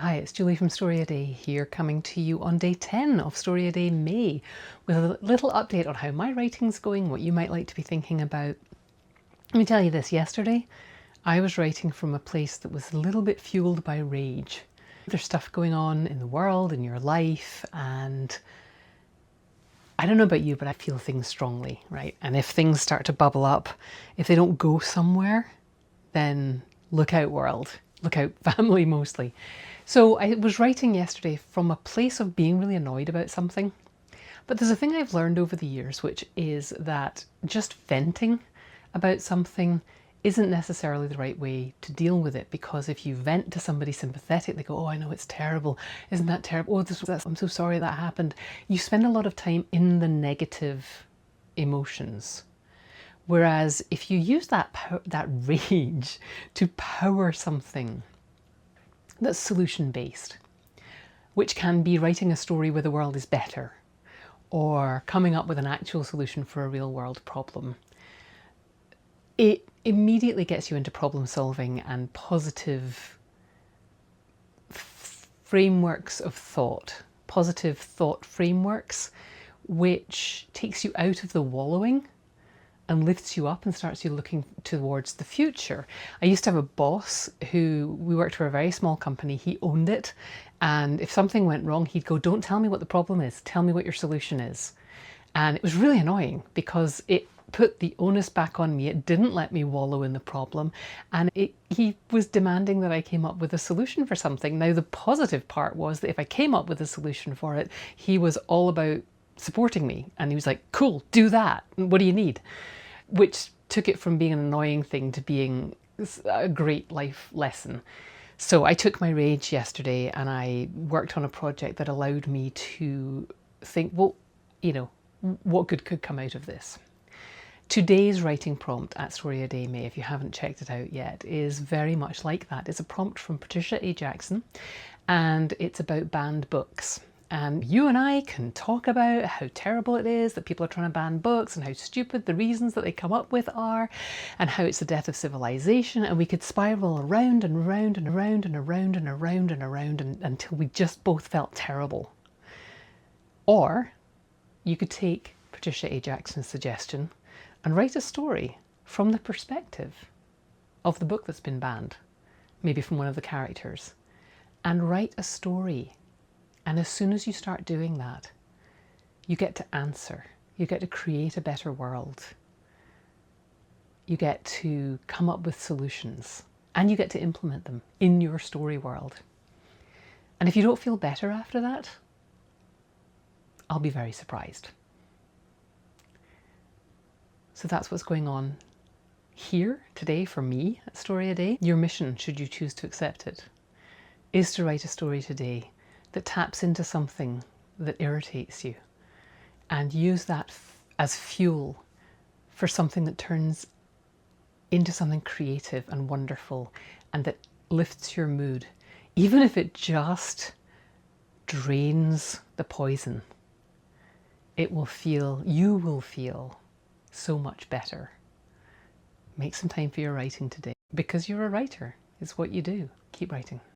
Hi, it's Julie from StoryADay here, coming to you on day 10 of StoryADay May with a little update on how my writing's going, what you might like to be thinking about. Let me tell you this, yesterday I was writing from a place that was a little bit fueled by rage. There's stuff going on in the world, in your life, and I don't know about you, but I feel things strongly, right? And if things start to bubble up, if they don't go somewhere, then look out world, look out family mostly. So I was writing yesterday from a place of being really annoyed about something. But there's a thing I've learned over the years, which is that just venting about something isn't necessarily the right way to deal with it, because if you vent to somebody sympathetic, they go, oh, I know it's terrible. Isn't that terrible? Oh, I'm so sorry that happened. You spend a lot of time in the negative emotions. Whereas if you use that rage to power something that's solution-based, which can be writing a story where the world is better, or coming up with an actual solution for a real-world problem, it immediately gets you into problem solving and positive frameworks of thought, positive thought frameworks, which takes you out of the wallowing and lifts you up and starts you looking towards the future. I used to have a boss who, we worked for a very small company, he owned it, and if something went wrong, he'd go, don't tell me what the problem is, tell me what your solution is. And it was really annoying because it put the onus back on me, it didn't let me wallow in the problem, and he was demanding that I came up with a solution for something. Now the positive part was that if I came up with a solution for it, he was all about supporting me, and he was like, cool, do that, what do you need? Which took it from being an annoying thing to being a great life lesson. So I took my rage yesterday and I worked on a project that allowed me to think, well, you know, what good could come out of this? Today's writing prompt at StoryADay May, if you haven't checked it out yet, is very much like that. It's a prompt from Patricia A and it's about banned books. And you and I can talk about how terrible it is that people are trying to ban books and how stupid the reasons that they come up with are and how it's the death of civilization, and we could spiral around and around and around and around and around and around until we just both felt terrible. Or you could take Patricia A. suggestion and write a story from the perspective of the book that's been banned, maybe from one of the characters, and write a story. And as soon as you start doing that, you get to answer, you get to create a better world, you get to come up with solutions, and you get to implement them in your story world. And if you don't feel better after that, I'll be very surprised. So that's what's going on here today for me at StoryADay. Your mission, should you choose to accept it, is to write a story today that taps into something that irritates you and use that as fuel for something that turns into something creative and wonderful and that lifts your mood, even if it just drains the poison. You will feel so much better. Make some time for your writing today, because you're a writer. It's what you do. Keep writing.